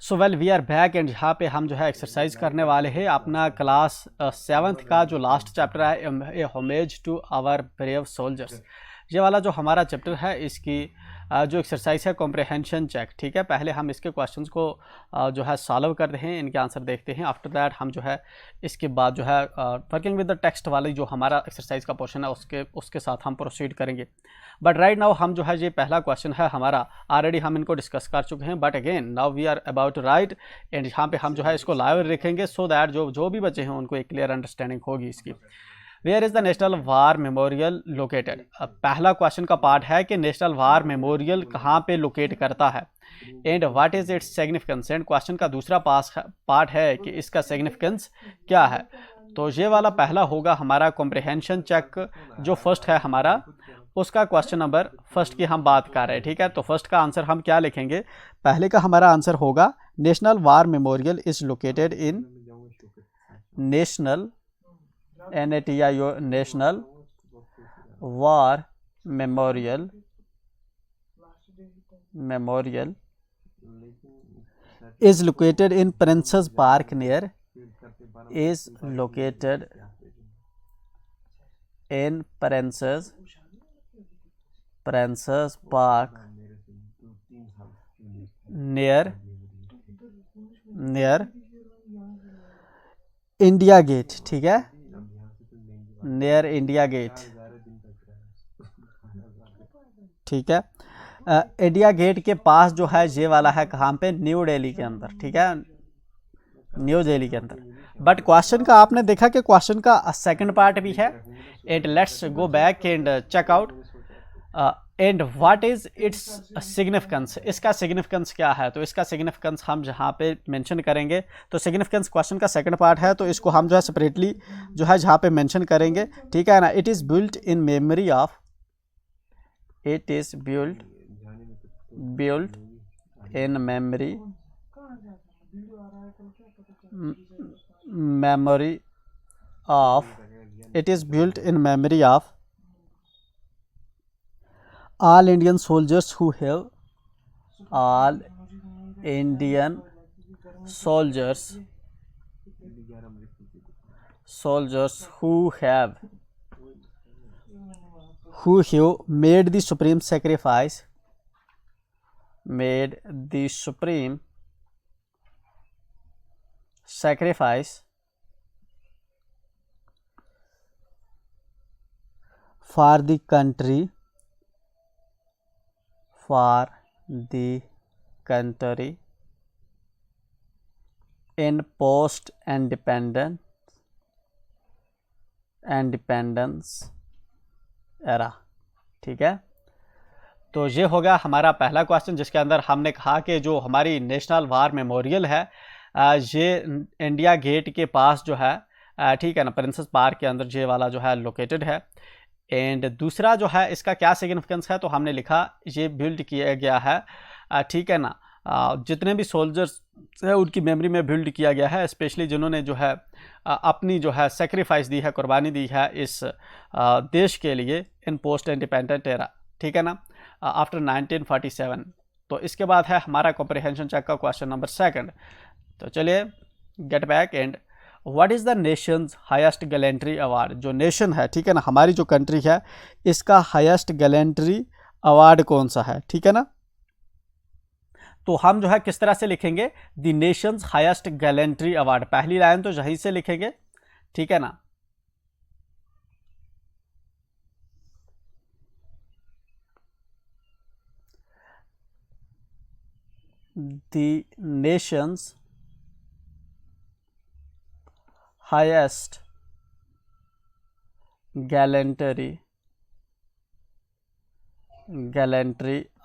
So well we are back and यहाँ पे हम जो है एक्सरसाइज करने वाले हैं अपना क्लास 7th का जो लास्ट चैप्टर है a homage to our brave soldiers. ये वाला जो हमारा चैप्टर है इसकी जो एक्सरसाइज है कॉम्प्रहेंशन चेक। ठीक है, पहले हम इसके क्वेश्चंस को जो है सॉल्व करते हैं, इनके आंसर देखते हैं। आफ्टर दैट हम जो है इसके बाद जो है वर्किंग विद द टेक्स्ट वाली जो हमारा एक्सरसाइज का पोर्शन है उसके साथ हम प्रोसीड करेंगे। बट राइट नाउ हम जो है ये पहला क्वेश्चन है हमारा, ऑलरेडी हम इनको डिस्कस कर चुके हैं, but again now we are about to write and यहाँ पे हम जो है इसको लाइव लिखेंगे सो दैट जो भी बच्चे हैं उनको एक क्लियर अंडरस्टैंडिंग होगी इसकी। Where is the national war memorial located. पहला क्वेश्चन का पार्ट है कि नेशनल वार मेमोरियल कहाँ पे लोकेट करता है and what is its significance. And question का दूसरा पार्ट है कि इसका सिग्निफिकेंस क्या है। तो ये वाला पहला होगा हमारा कॉम्प्रहेंशन चेक। जो फर्स्ट है हमारा उसका क्वेश्चन नंबर फर्स्ट की हम बात कर रहे हैं। ठीक है, तो फर्स्ट का आंसर हम क्या लिखेंगे। पहले का हमारा आंसर होगा national war memorial is located in national national war memorial is located in Prince's Park near is located in Prince's Park near India Gate. ठीक है, नियर इंडिया गेट। ठीक है, इंडिया गेट के पास जो है ये वाला है कहाँ पे, न्यू दिल्ली के अंदर। ठीक है, न्यू दिल्ली के अंदर। बट क्वेश्चन का आपने देखा कि क्वेश्चन का सेकंड पार्ट भी है। And let's go back and check out and what is its significance. इसका सिग्निफिकेंस क्या है, तो इसका सिग्निफिकेंस हम जहाँ पे मेंशन करेंगे। तो सिग्निफिकेंस क्वेश्चन का सेकंड पार्ट है, तो इसको हम जो है सेपरेटली जो है जहाँ पे मेंशन करेंगे। ठीक है ना। It is built in memory of, it is built in memory of, it is built in memory of all Indian soldiers who have, all Indian soldiers who have made the supreme sacrifice, for the country, in post independence era। ठीक है, तो ये होगा हमारा पहला question जिसके अंदर हमने कहा कि जो हमारी नेशनल वार मेमोरियल है ये इंडिया गेट के पास जो है, ठीक है ना, प्रिंसेस पार्क के अंदर ये वाला जो है लोकेटेड है। एंड दूसरा जो है इसका क्या सिग्निफिकेंस है, तो हमने लिखा ये बिल्ड किया गया है, ठीक है ना, जितने भी सोल्जर्स हैं उनकी मेमोरी में बिल्ड किया गया है, स्पेशली जिन्होंने जो है अपनी जो है सेक्रीफाइस दी है, कुर्बानी दी है इस देश के लिए इन पोस्ट इंडिपेंडेंट एरा। ठीक है ना, आफ्टर 1947। तो इसके बाद है हमारा कॉम्प्रहेंशन चेक का क्वेश्चन नंबर सेकंड। तो चलिए get back and what is the Nations highest gallantry award. जो नेशन है, ठीक है ना, हमारी जो कंट्री है, इसका हाईएस्ट गैलेंट्री अवार्ड कौन सा है। ठीक है ना, तो हम जो है किस तरह से लिखेंगे, the Nations highest gallantry award. पहली लाइन तो यहीं से लिखेंगे। ठीक है ना, the Nations highest gallantry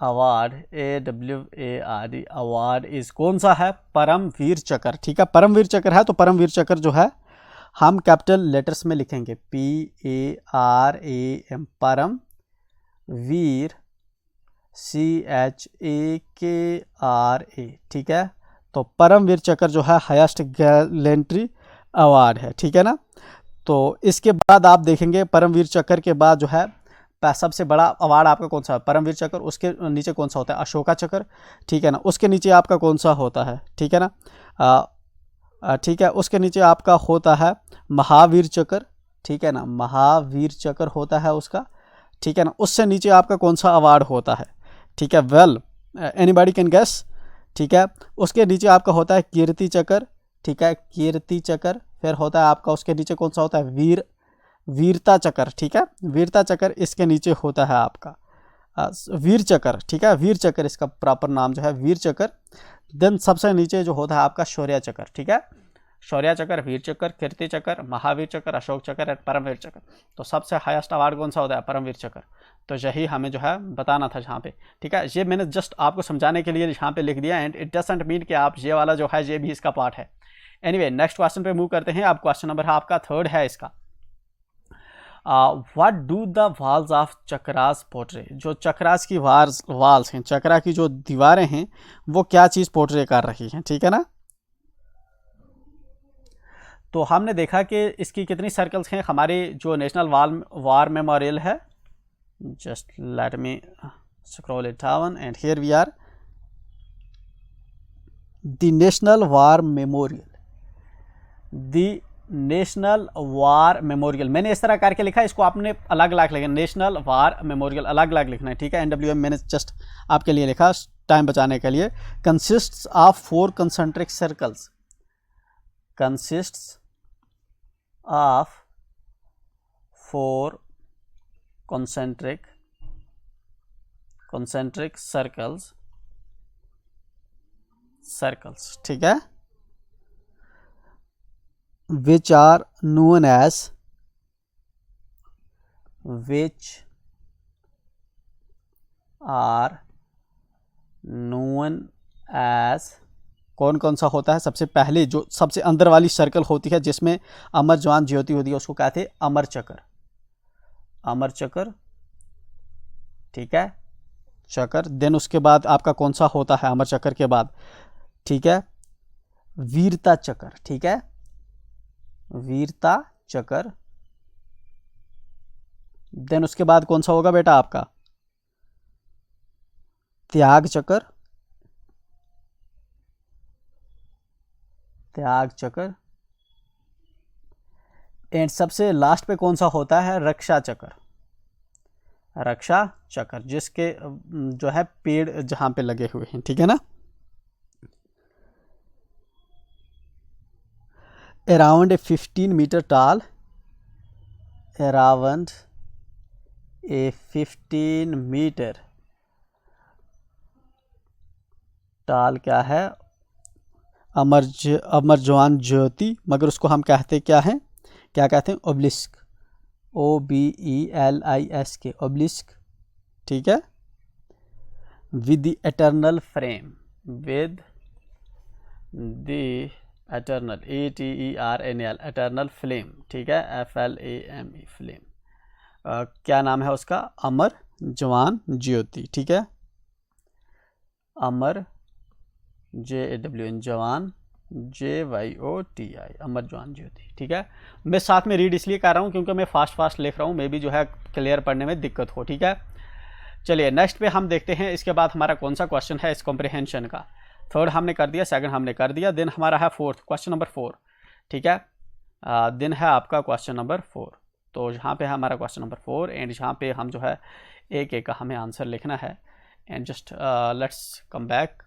award AWARD award is कौन सा है, परमवीर चक्र। ठीक है, परमवीर चक्र है, तो परमवीर चक्र जो है हम कैपिटल लेटर्स में लिखेंगे PARAM, परम वीर CHAKRA। ठीक है, तो परमवीर चक्र जो है हाईएस्ट गैलेंट्री अवार्ड है। ठीक है ना, तो इसके बाद आप देखेंगे परमवीर चक्र के बाद जो है सबसे बड़ा अवार्ड आपका कौन सा है? परमवीर चक्र। उसके नीचे कौन सा होता है? अशोका चक्र, ठीक है ना। उसके नीचे आपका कौन सा होता है? ठीक है ना, ठीक है। उसके नीचे आपका होता है महावीर चक्र, ठीक है ना, महावीर चक्र होता है उसका, ठीक है ना। उससे नीचे आपका कौन सा अवार्ड होता है? ठीक है, वेल एनीबॉडी कैन गेस, ठीक है। उसके नीचे आपका होता है कीर्ति चक्र, ठीक है, कीर्ति चक्र। फिर होता है आपका उसके नीचे कौन सा होता है? वीरता चक्र, ठीक है, वीरता चक्र इसके नीचे होता है आपका वीर चक्र, ठीक है, वीर चक्र इसका प्रॉपर नाम जो है वीर चक्र। देन सबसे नीचे जो होता है आपका शौर्य चक्र, ठीक है, शौर्य चक्र, वीर चक्र, कीर्ति चक्र, महावीर चक्र, अशोक चक्र और परमवीर चक्र। तो सबसे हाईएस्ट अवार्ड कौन सा होता है? परमवीर चक्र। तो यही हमें जो है बताना था यहाँ पे, ठीक है। ये मैंने जस्ट आपको समझाने के लिए यहाँ पे लिख दिया, एंड इट डजंट मीन कि आप ये वाला जो है ये भी इसका पार्ट है। एनीवे, नेक्स्ट क्वेश्चन पे मूव करते हैं। अब क्वेश्चन नंबर है आपका थर्ड है इसका, what do the walls of chakras portray? जो चक्रास की वाल्स हैं, चक्रा की जो दीवारें हैं, वो क्या चीज़ पोर्ट्रे कर रही हैं, ठीक है ना। तो हमने देखा कि इसकी कितनी सर्कल्स हैं। हमारी जो नेशनल वार मेमोरियल है, just let me scroll it down and here we are, the national war memorial, the national war memorial. मैंने इस तरह करके लिखा है, इसको आपने अलग अलग लिखना, नेशनल वार मेमोरियल अलग अलग लिखना है, ठीक है। NWM मैंने जस्ट आपके लिए लिखा टाइम बचाने के लिए। Consists of 4 concentric circles, consists of 4 concentric circles, ठीक है, which are known as कौन कौन सा होता है? सबसे पहले जो सबसे अंदर वाली सर्कल होती है जिसमें अमर जवान ज्योति होती है, उसको कहते हैं अमर चक्र, अमर चक्र, ठीक है, चक्र। देन उसके बाद आपका कौन सा होता है अमर चक्र के बाद? ठीक है, वीरता चक्र, ठीक है, वीरता चक्र। देन उसके बाद कौन सा होगा बेटा आपका? त्याग चक्र, त्याग चक्र। एंड सबसे लास्ट पे कौन सा होता है? रक्षा चक्र, रक्षा चक्र, जिसके जो है पेड़ जहां पे लगे हुए हैं, ठीक है ना। अराउंड ए 15 मीटर टाल, अराउंड ए 15 मीटर टाल क्या है? अमर जवान ज्योति, मगर उसको हम कहते क्या हैं? क्या कहते हैं? ओब्लिस्क, OBELISK, ओब्लिस्क, ठीक है। With the eternal frame, with the eternal, ETERNAL, eternal flame, ठीक है, FLAME, फ्लेम। क्या नाम है उसका? अमर जवान ज्योति, ठीक है, अमर JAWN, जवान JYOTI, अमर जवान ज्योति, ठीक है। मैं साथ में रीड इसलिए कर रहा हूँ क्योंकि मैं फास्ट लिख रहा हूँ, मे भी जो है क्लियर पढ़ने में दिक्कत हो, ठीक है। चलिए नेक्स्ट पे हम देखते हैं। इसके बाद हमारा कौन सा क्वेश्चन है इस कॉम्प्रिहेंशन का? थर्ड हमने कर दिया, सेकंड हमने कर दिया, देन हमारा है फोर्थ, क्वेश्चन नंबर 4, ठीक है। देन है आपका क्वेश्चन नंबर 4। तो यहाँ पे है हमारा क्वेश्चन नंबर 4, एंड यहाँ पे हम जो है एक एक का हमें आंसर लिखना है। And just let's come back.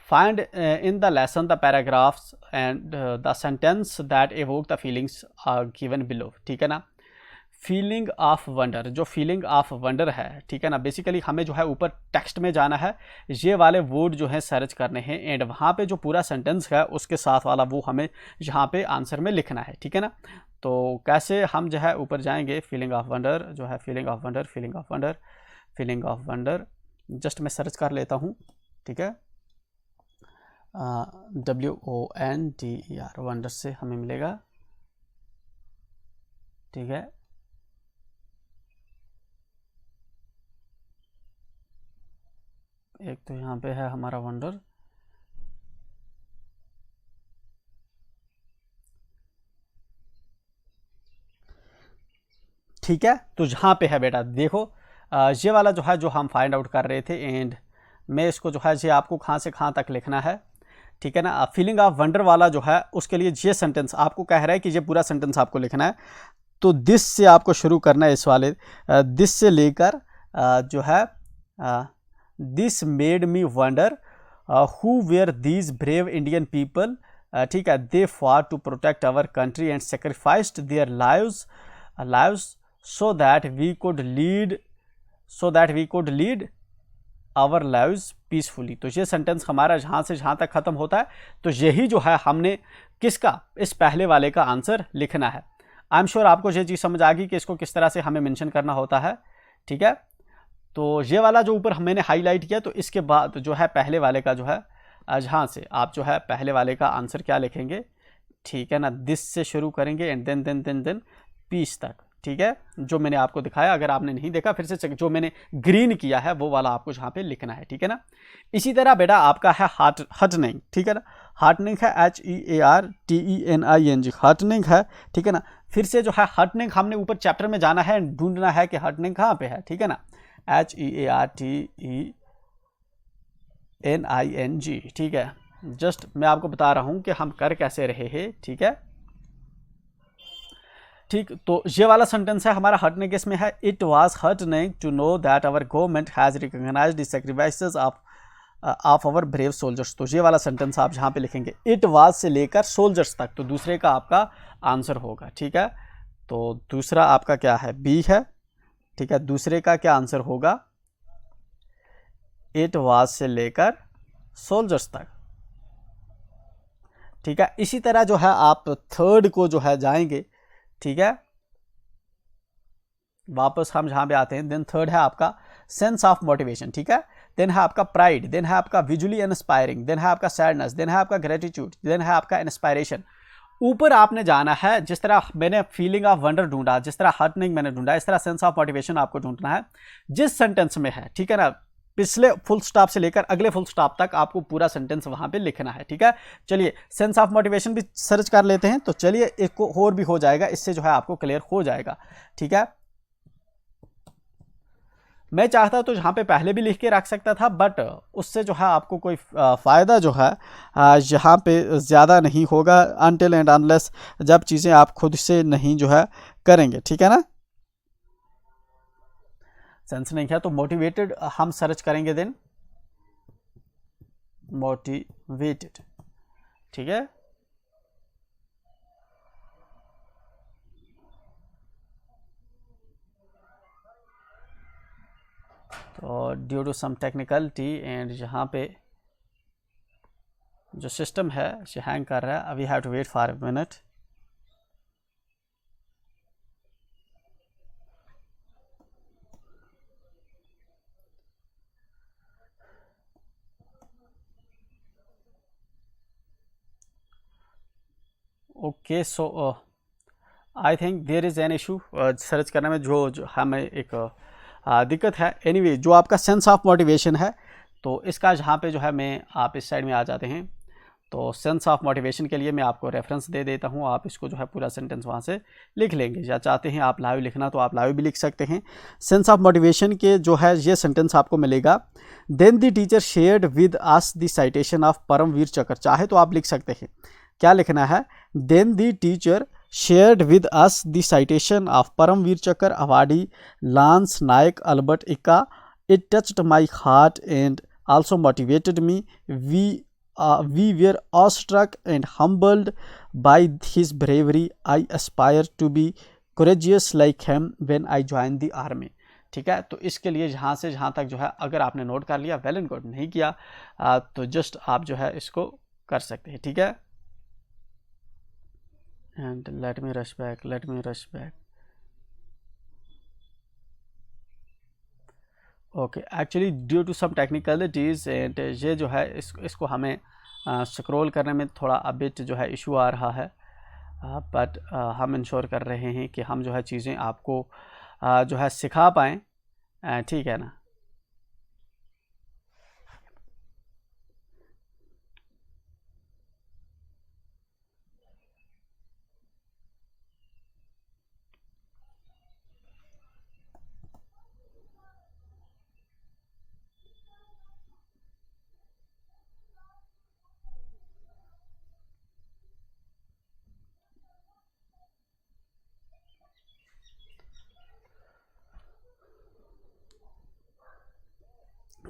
Find in the lesson the paragraphs and the sentence that evoke the feelings are given below, ठीक है ना। फीलिंग ऑफ वंडर, जो फीलिंग ऑफ वंडर है, ठीक है ना, बेसिकली हमें जो है ऊपर टेक्स्ट में जाना है, ये वाले वर्ड जो है सर्च करने हैं, एंड वहाँ पे जो पूरा सेंटेंस है उसके साथ वाला वो हमें यहाँ पे आंसर में लिखना है, ठीक है ना। तो कैसे हम जो है ऊपर जाएंगे? फीलिंग ऑफ वंडर जो है, feeling of wonder, feeling of wonder, feeling of wonder, just मैं सर्च कर लेता हूँ, ठीक है। WONDER, वंडर से हमें मिलेगा, ठीक है। एक तो यहाँ पे है हमारा वंडर, ठीक है, तो जहाँ पे है बेटा देखो ये वाला जो है जो हम फाइंड आउट कर रहे थे, एंड मैं इसको जो है ये आपको कहाँ से कहाँ तक लिखना है, ठीक है ना। फीलिंग ऑफ वंडर वाला जो है उसके लिए ये सेंटेंस आपको कह रहा है कि ये पूरा सेंटेंस आपको लिखना है। तो दिस से आपको शुरू करना है, इस वाले दिस से लेकर जो है this made me wonder who where these brave Indian people, ठीक है, they fought to protect our country and sacrificed their lives so that we could lead our lives peacefully. तो ये सेंटेंस हमारा जहाँ से जहाँ तक ख़त्म होता है, तो यही जो है हमने किसका, इस पहले वाले का आंसर लिखना है। आई एम श्योर आपको ये चीज़ समझ आ गई कि इसको किस तरह से हमें मेंशन करना होता है, ठीक है। तो ये वाला जो ऊपर मैंने हाईलाइट किया, तो इसके बाद जो है पहले वाले का जो है जहाँ से आप जो है पहले वाले का आंसर क्या लिखेंगे, ठीक है ना, दिस से शुरू करेंगे एंड देन पीस तक, ठीक है, जो मैंने आपको दिखाया। अगर आपने नहीं देखा फिर से जो मैंने ग्रीन किया है वो वाला आपको जहाँ पे लिखना है, ठीक है ना। इसी तरह बेटा आपका है हार्टनिंग, ठीक है ना, हार्टनिंग है HEARTENING, हार्टनिंग है, ठीक है ना। फिर से जो है हार्टनिंग हमने ऊपर चैप्टर में जाना है, ढूंढना है कि हार्टनिंग कहाँ पे है, ठीक है ना, HEARTENING, ठीक है। जस्ट मैं आपको बता रहा हूँ कि हम कर कैसे रहे हैं, ठीक है, ठीक। तो ये वाला सेंटेंस है हमारा हर्टनिंग, इसमें है it was heartening to know that our government has recognised the sacrifices of our brave soldiers. तो ये वाला सेंटेंस आप जहाँ पे लिखेंगे इट वाज से लेकर सोल्जर्स तक, तो दूसरे का आपका आंसर होगा, ठीक है। तो दूसरा आपका क्या है, बी है, ठीक है। दूसरे का क्या आंसर होगा, इट वाज से लेकर सोल्जर्स तक, ठीक है। इसी तरह जो है आप थर्ड को जो है जाएंगे, ठीक है, वापस हम जहां पे आते हैं, देन थर्ड है आपका सेंस ऑफ मोटिवेशन, ठीक है। देन है आपका प्राइड, देन है आपका विजुअली इंस्पायरिंग, देन है आपका सैडनेस, देन है आपका ग्रेटिट्यूड, देन है आपका इंस्पायरेशन। ऊपर आपने जाना है, जिस तरह मैंने फीलिंग ऑफ वंडर ढूंढा, जिस तरह हार्टनिंग मैंने ढूंढा, इस तरह सेंस ऑफ मोटिवेशन आपको ढूंढना है जिस सेंटेंस में है, ठीक है ना। पिछले फुल स्टॉप से लेकर अगले फुल स्टॉप तक आपको पूरा सेंटेंस वहां पे लिखना है, ठीक है। चलिए सेंस ऑफ मोटिवेशन भी सर्च कर लेते हैं, तो चलिए एक को और भी हो जाएगा, इससे जो है आपको क्लियर हो जाएगा, ठीक है। मैं चाहता तो जहाँ पे पहले भी लिख के रख सकता था, बट उससे जो है आपको कोई फ़ायदा जो है यहाँ पे ज़्यादा नहीं होगा, अनटिल एंड अनलेस जब चीज़ें आप खुद से नहीं जो है करेंगे, ठीक है ना। सेंस नहीं है तो मोटिवेटेड हम सर्च करेंगे, देन मोटिवेटेड, ठीक है। तो due to some technicality and यहाँ पे जो सिस्टम है ये हैंग कर रहा है, we have to wait for a minute. Okay, so I think there is an issue search करने में, जो हमें एक दिक्कत है। एनीवे जो आपका सेंस ऑफ मोटिवेशन है, तो इसका जहाँ पे जो है मैं, आप इस साइड में आ जाते हैं, तो सेंस ऑफ मोटिवेशन के लिए मैं आपको रेफरेंस दे देता हूँ, आप इसको जो है पूरा सेंटेंस वहाँ से लिख लेंगे, या चाहते हैं आप लाइव लिखना तो आप लाइव भी लिख सकते हैं। सेंस ऑफ मोटिवेशन के जो है ये सेंटेंस आपको मिलेगा, then the teacher shared with us the citation of Paramvir Chakra. चाहे तो आप लिख सकते हैं, क्या लिखना है, then the teacher shared with us the citation of Paramveer Chakra awardee Lance Naik Albert Ika. It touched my heart and also motivated me. We were awestruck and humbled by his bravery. I aspire to be courageous like him when I joined the army. ठीक है, तो इसके लिए जहाँ से जहाँ तक जो है अगर आपने नोट कर लिया वेल एंड गुड, नहीं किया तो जस्ट आप जो है इसको कर सकते हैं, ठीक है। and let me rush back okay, actually due to some technicalities and ये जो है इसको हमें स्क्रॉल करने में थोड़ा अबिट जो है इशू आ रहा है, बट हम इंश्योर कर रहे हैं कि हम जो है चीज़ें आपको जो है सिखा पाएँ, ठीक है ना।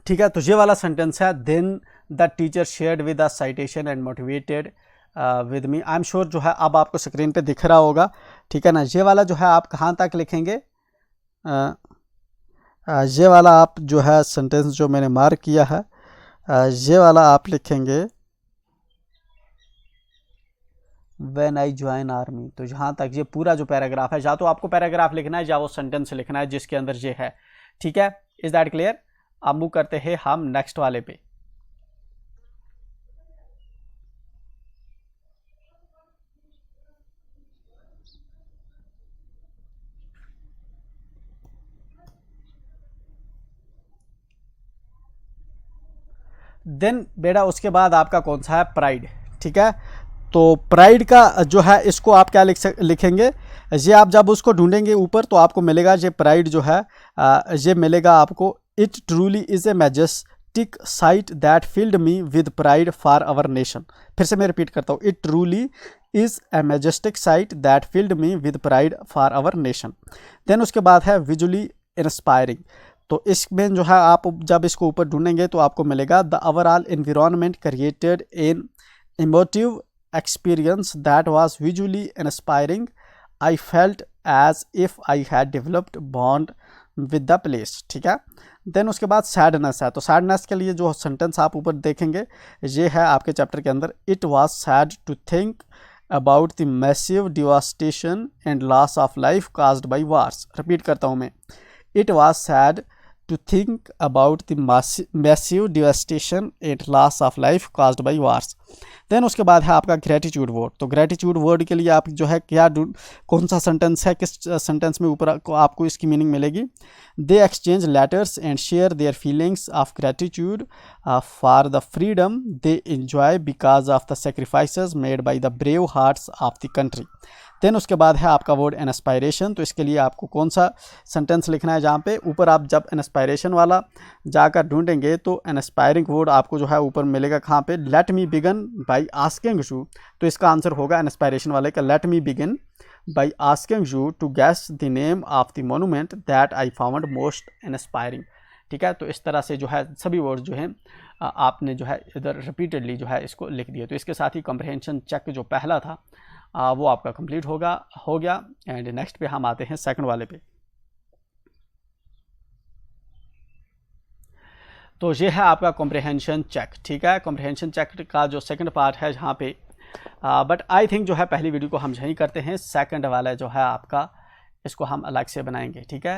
ठीक है, तो ये वाला सेंटेंस है, then the teacher shared with the citation and motivated with me. I am sure जो है अब आपको स्क्रीन पे दिख रहा होगा, ठीक है ना। ये वाला जो है आप कहाँ तक लिखेंगे, ये वाला आप जो है सेंटेंस जो मैंने मार्क किया है, ये वाला आप लिखेंगे व्हेन आई ज्वाइन आर्मी। तो यहाँ तक ये पूरा जो पैराग्राफ है, या तो आपको पैराग्राफ लिखना है या वो सेंटेंस लिखना है जिसके अंदर ये है, ठीक है। Is that clear? अब मूव करते हैं हम नेक्स्ट वाले पे। देन बेटा उसके बाद आपका कौन सा है, प्राइड, ठीक है। तो प्राइड का जो है इसको आप क्या लिखेंगे, ये आप जब उसको ढूंढेंगे ऊपर तो आपको मिलेगा ये प्राइड जो है, ये मिलेगा आपको, it truly is a majestic sight that filled me with pride for our nation. फिर से मैं रिपीट करता हूँ, it truly is a majestic sight that filled me with pride for our nation. Then उसके बाद है विजुअली इंस्पायरिंग। तो इसमें जो है आप जब इसको ऊपर ढूंढेंगे तो आपको मिलेगा, the overall environment created an emotive experience that was visually inspiring. I felt as if I had developed bond with the place, ठीक है। देन उसके बाद सैडनेस है, तो सैडनेस के लिए जो सेंटेंस आप ऊपर देखेंगे ये है आपके चैप्टर के अंदर, it was sad to think about the massive devastation and loss of life caused by wars. Repeat करता हूँ मैं, it was sad to think about the massive devastation and loss of life caused by wars. Then उसके बाद है आपका gratitude word. तो gratitude word के लिए आप जो है क्या कौन सा सेंटेंस है, किस सेंटेंस में ऊपर आपको इसकी मीनिंग मिलेगी, they exchange letters and share their feelings of gratitude for the freedom they enjoy because of the sacrifices made by the brave hearts of the country. Then उसके बाद है आपका वर्ड इंस्पायरेशन। तो इसके लिए आपको कौन सा सेंटेंस लिखना है, जहाँ पे ऊपर आप जब इंस्पायरेशन वाला जाकर ढूंढेंगे तो इंस्पायरिंग वर्ड आपको जो है ऊपर मिलेगा कहाँ पे, let me begin by asking you. तो इसका आंसर होगा इंस्पायरेशन वाले का, let me begin by asking you to guess the name of the monument that I found most inspiring, ठीक है। तो इस तरह से जो है सभी वर्ड जो हैं आपने जो है इधर रिपीटेडली जो है इसको लिख दिया। तो इसके साथ ही कॉम्प्रिहेंशन चेक जो पहला था वो आपका कंप्लीट हो गया। एंड नेक्स्ट पे हम आते हैं सेकंड वाले पे। तो ये है आपका कॉम्प्रिहेंशन चेक, ठीक है। कॉम्प्रिहेंशन चेक का जो सेकंड पार्ट है जहाँ पे बट आई थिंक जो है पहली वीडियो को हम यहीं करते हैं, सेकंड वाला जो है आपका इसको हम अलग से बनाएंगे, ठीक है।